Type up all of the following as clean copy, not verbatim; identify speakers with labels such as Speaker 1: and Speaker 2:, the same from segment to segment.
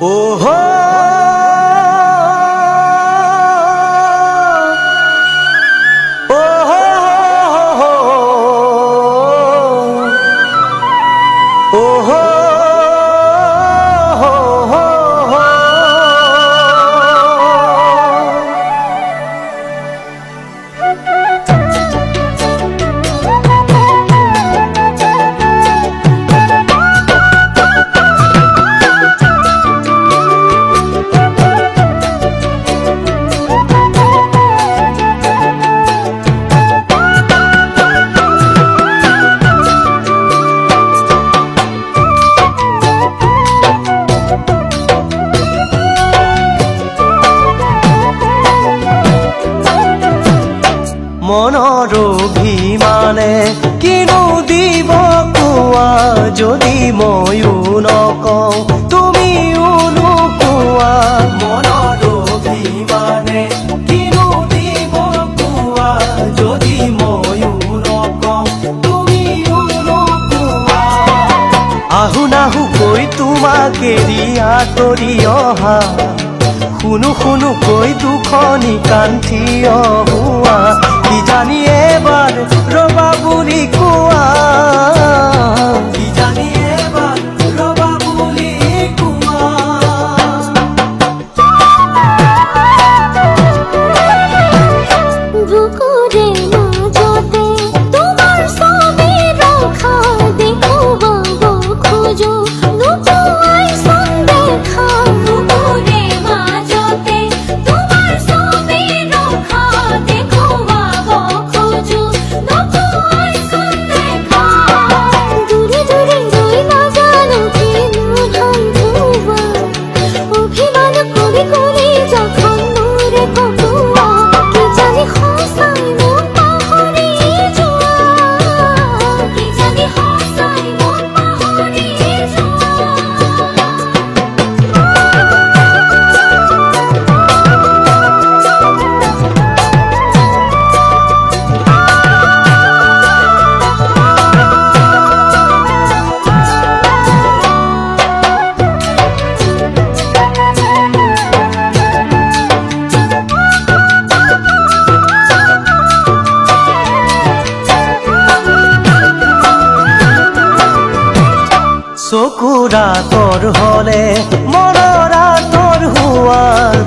Speaker 1: ওহো ওহো ওহো মনৰ অভিমানে কিনো দিব কোৱা যদি ময়ো নকওঁ তুমিও নোকোৱা। মনৰ অভিমানে কিনো দিব কোৱা যদি ময়ো নকওঁ তুমিও নোকোৱা। আহো নাহো কৈ তোমাক এৰি আঁতৰি অহা শুনো শুনো কৈ দুখনি কান্ধি অহুৱা। কি জানি এবাৰ ৰবা বুলি কোৱা, কি জানি এবাৰ ৰবা বুলি কোৱা।
Speaker 2: বুকুৰে মাজতে তোমাৰ ছবি ৰখা দেখুৱাব খোজো নোপোৱাই চোন দেখা। বুকুৰে মাজতে তোমাৰ ছবি ৰখা দেখুৱাব খোজো নোপোৱাই চোন দেখা। দূৰে দূৰে ৰৈ নাজানো কিনো ঢাল অভিমান কৰি কৰি যখন মোৰে কটোৱা। কি জানি সঁচাই মোক পাহৰি যোৱা, কি জানি সঁচাই মোক পাহৰি যোৱা।
Speaker 1: চকুৰ আঁতৰ হলে মনৰ আঁতৰ হোৱা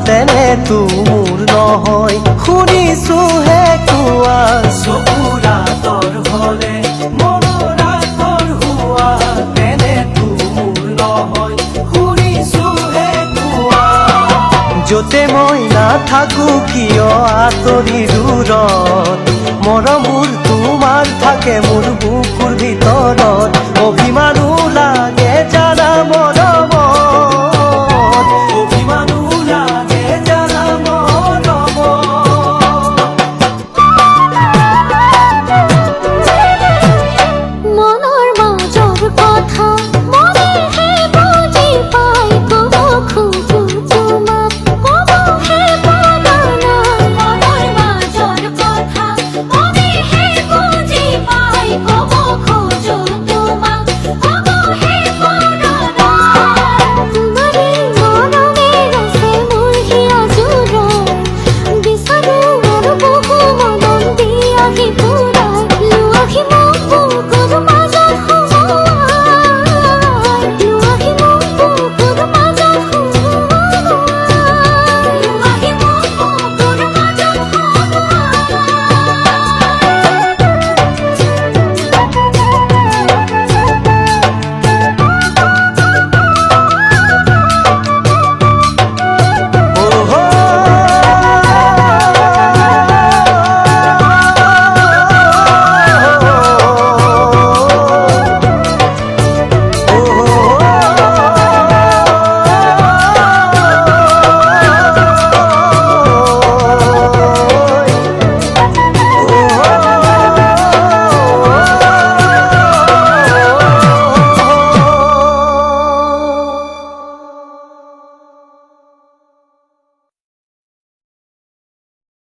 Speaker 1: তেনেতো মোৰ নহয় শুনিছোহে কোৱা। চকুৰ আঁতৰ হলে মনৰ আঁতৰ হোৱা তেনেতো মোৰ নহয় শুনিছোহে কোৱা। যতে মই নাথাকো কিয় আঁতৰি দূৰত মৰমবোৰ তোমাৰ থাকে মোৰ বুকুৰ ভিতৰত। অভিমানো